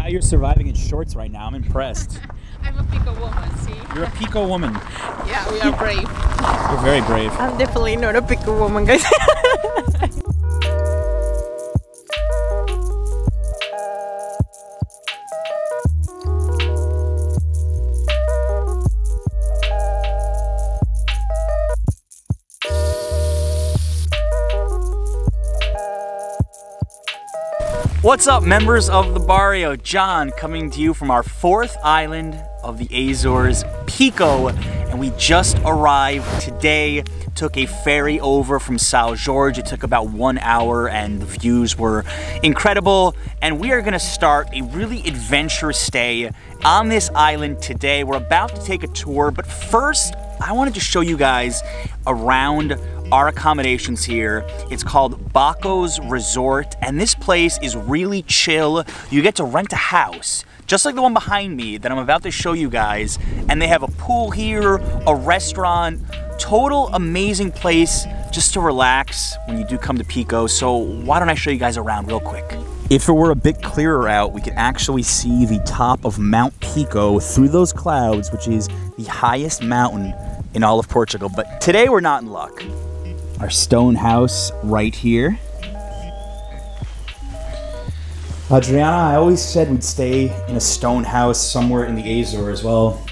how you're surviving in shorts right now. I'm impressed. I'm a Pico woman, see? You're a Pico woman. Yeah, we are brave. You're very brave. I'm definitely not a Pico woman, guys. What's up, members of the Barrio? John coming to you from our 4th island of the Azores, Pico, and we just arrived today. Took a ferry over from Azores. It took about 1 hour and the views were incredible. And we are gonna start a really adventurous stay on this island today. We're about to take a tour, but first, I wanted to show you guys around our accommodations here. It's called Barrio's Resort, and this place is really chill. You get to rent a house, just like the one behind me that I'm about to show you guys. And they have a pool here, a restaurant, total amazing place just to relax when you do come to Pico. So why don't I show you guys around real quick? If it were a bit clearer out, we could actually see the top of Mount Pico through those clouds, which is the highest mountain in all of Portugal. But today we're not in luck. Our stone house right here. Adriana, I always said we'd stay in a stone house somewhere in the Azores. Well,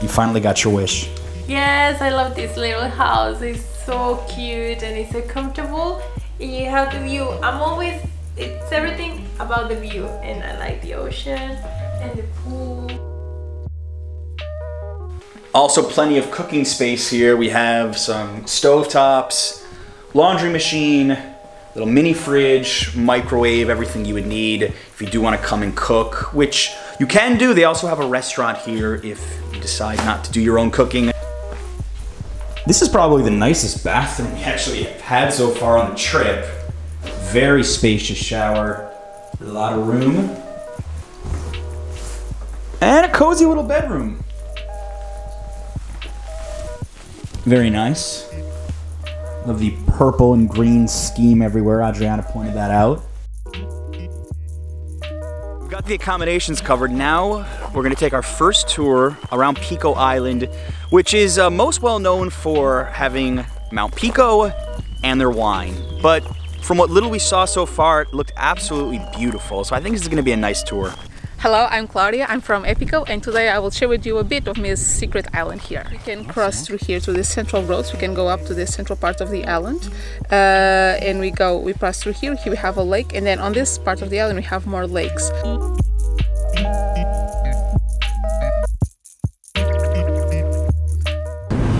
you finally got your wish. Yes, I love this little house. It's so cute and it's so comfortable. And you have the view. It's everything about the view. And I like the ocean and the pool. Also plenty of cooking space here. We have some stovetops, laundry machine, little mini fridge, microwave, everything you would need if you do want to come and cook, which you can do. They also have a restaurant here if you decide not to do your own cooking. This is probably the nicest bathroom we actually have had so far on the trip. Very spacious shower, a lot of room, and a cozy little bedroom. Very nice. Love the purple and green scheme everywhere. Adriana pointed that out. We've got the accommodations covered. Now we're gonna take our first tour around Pico Island, which is most well known for having Mount Pico and their wine. But from what little we saw so far, it looked absolutely beautiful. So I think this is gonna be a nice tour. Hello, I'm Claudia. I'm from Pico, and today I will share with you a bit of my secret island here. We can cross through here to the central roads. We can go up to the central part of the island, and we pass through here. Here we have a lake, and then on this part of the island we have more lakes.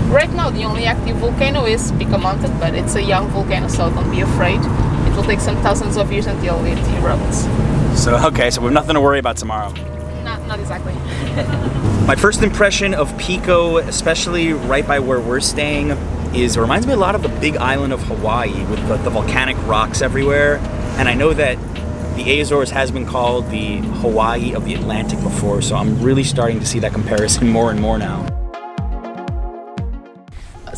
Right now the only active volcano is Pico Mountain, but it's a young volcano, so don't be afraid. It will take some thousands of years until it erupts. So, okay, so we have nothing to worry about tomorrow. Not exactly. My first impression of Pico, especially right by where we're staying, is it reminds me a lot of the big island of Hawaii with the volcanic rocks everywhere. And I know that the Azores has been called the Hawaii of the Atlantic before, so I'm really starting to see that comparison more and more now.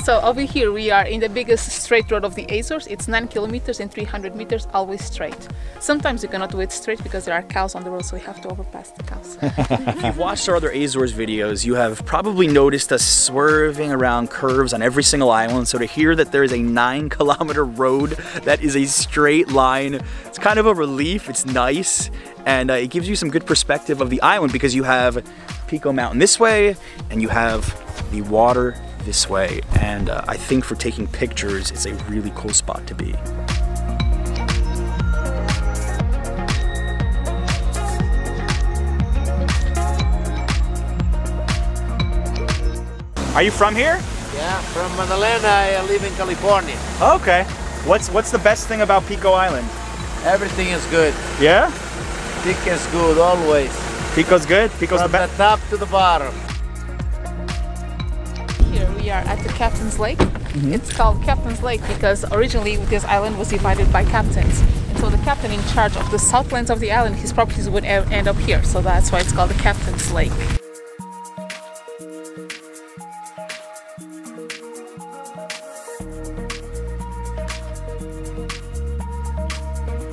So over here we are in the biggest straight road of the Azores. It's 9 kilometers and 300 meters, always straight. Sometimes you cannot do it straight because there are cows on the road, so we have to overpass the cows. If you've watched our other Azores videos, you have probably noticed us swerving around curves on every single island. So to hear that there is a 9-kilometer road that is a straight line, it's kind of a relief. It's nice, and it gives you some good perspective of the island because you have Pico Mountain this way and you have the water this way, and I think for taking pictures it's a really cool spot to be. Are you from here? Yeah, from Madalena. I live in California. Okay. What's the best thing about Pico Island? Everything is good. Yeah? Pico is good always. Pico's good? Pico's from the best? the top to the bottom. Here we are at the Captain's Lake. It's called Captain's Lake because originally this island was divided by captains. And so the captain in charge of the southlands of the island, his properties would end up here. So that's why it's called the Captain's Lake.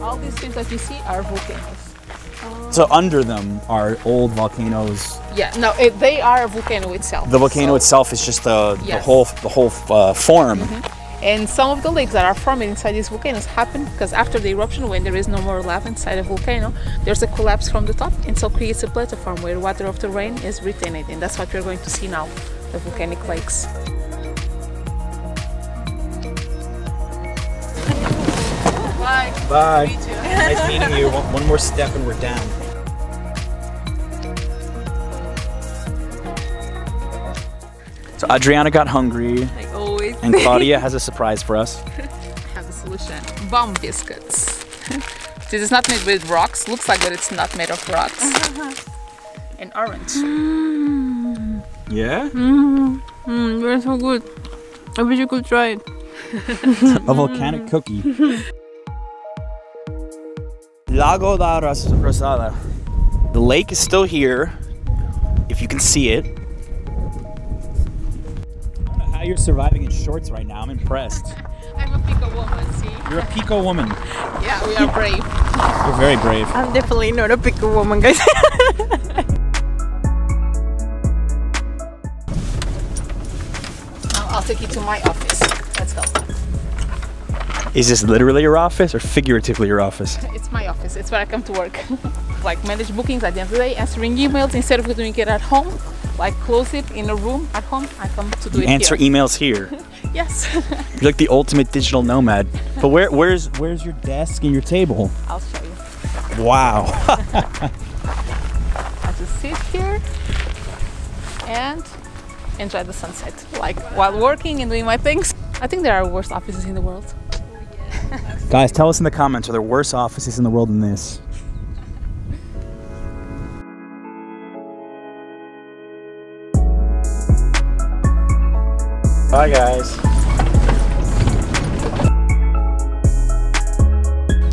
All these things that you see are volcanoes. So under them are old volcanoes. Yeah, no, they are a volcano itself. The volcano itself is just the whole form. And some of the lakes that are formed inside these volcanoes happen because after the eruption, when there is no more lava inside a volcano, there's a collapse from the top, and so creates a platform where water of the rain is retained, and that's what we're going to see now, the volcanic lakes. Bye. Bye. Nice to meet you. Nice meeting you. One more step and we're down. So Adriana got hungry. Like always. And Claudia has a surprise for us. I have the solution. Bomb biscuits. This is not made with rocks. Looks like that it's not made of rocks. And orange. Yeah? They're so good. I wish you could try it. A volcanic cookie. Lago da Rosada. The lake is still here, if you can see it. I don't know how you're surviving in shorts right now. I'm impressed. I'm a Pico woman, see? You're a Pico woman. Yeah, we are brave. You're very brave. I'm definitely not a Pico woman, guys. Now I'll take you to my office. Let's go. Is this literally your office or figuratively your office? It's my office. It's where I come to work. Like manage bookings at the end of the day, answering emails instead of doing it at home. Like close it in a room at home. I come to do it here. Answer emails here. Yes. You're like the ultimate digital nomad. But where's your desk and your table? I'll show you. Wow. I just sit here and enjoy the sunset, like while working and doing my things. I think there are worse offices in the world. Guys, tell us in the comments, are there worse offices in the world than this? Bye guys.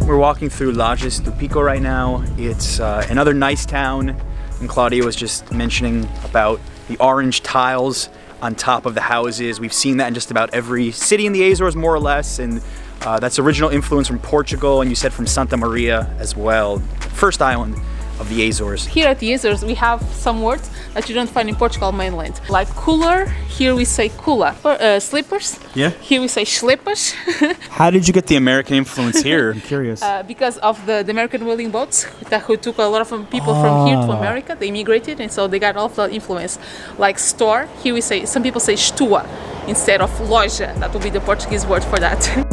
We're walking through Lajes do Pico right now. It's another nice town, and Claudia was just mentioning about the orange tiles on top of the houses. We've seen that in just about every city in the Azores, more or less, and that's original influence from Portugal, and you said from Santa Maria as well, first island of the Azores. Here at the Azores, we have some words that you don't find in Portugal mainland. Like cooler, here we say coola. Slippers, Yeah. here we say slippers. How did you get the American influence here? I'm curious. Because of the American whaling boats who took a lot of people from here to America. They immigrated, and so they got all of the influence. Like store, here we say, some people say estua instead of loja. That would be the Portuguese word for that.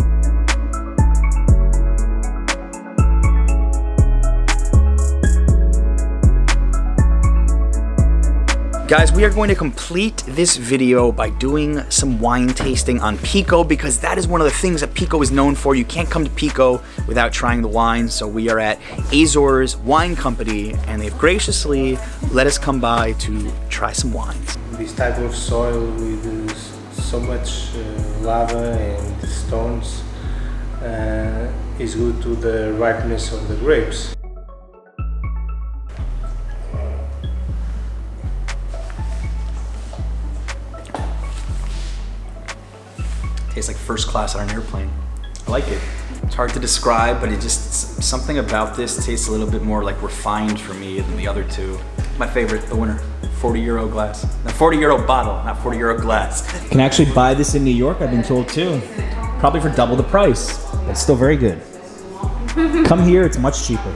Guys, we are going to complete this video by doing some wine tasting on Pico, because that is one of the things that Pico is known for. You can't come to Pico without trying the wine. So we are at Azores Wine Company, and they've graciously let us come by to try some wines. This type of soil with so much lava and stones is good to the ripeness of the grapes. Tastes like first class on an airplane. I like it. It's hard to describe, but it just, something about this tastes a little bit more like refined for me than the other two. My favorite, the winner, 40 euro glass. No, 40 euro bottle, not 40 euro glass. You can actually buy this in New York, I've been told too. Probably for double the price, but it's still very good. Come here, it's much cheaper.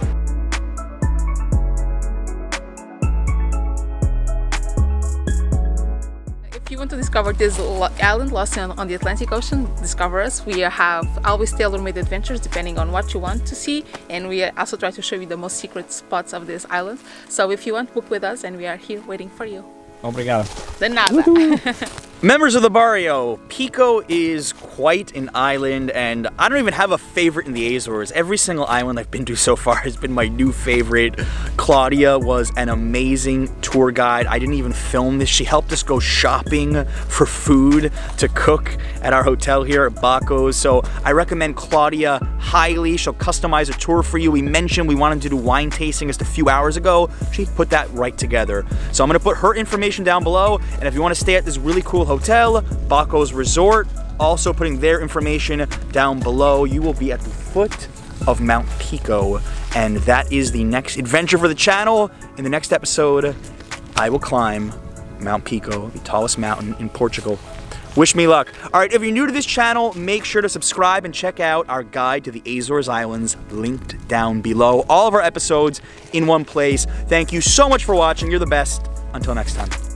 If you want to discover this island lost on the Atlantic Ocean, discover us. We have always tailor-made adventures depending on what you want to see, and we also try to show you the most secret spots of this island. So if you want, book with us, and we are here waiting for you. Obrigado. De nada. Members of the Barrio, Pico is quite an island, and I don't even have a favorite in the Azores. Every single island I've been to so far has been my new favorite. Claudia was an amazing tour guide. I didn't even film this. She helped us go shopping for food to cook at our hotel here at Baco's. So I recommend Claudia highly. She'll customize a tour for you. We mentioned we wanted to do wine tasting just a few hours ago. She put that right together. So I'm gonna put her information down below, and if you want to stay at this really cool hotel, Baco's Resort, also putting their information down below. You will be at the foot of Mount Pico. And that is the next adventure for the channel. In the next episode, I will climb Mount Pico, the tallest mountain in Portugal. Wish me luck. All right, if you're new to this channel, make sure to subscribe and check out our guide to the Azores Islands, linked down below. All of our episodes in one place. Thank you so much for watching. You're the best. Until next time.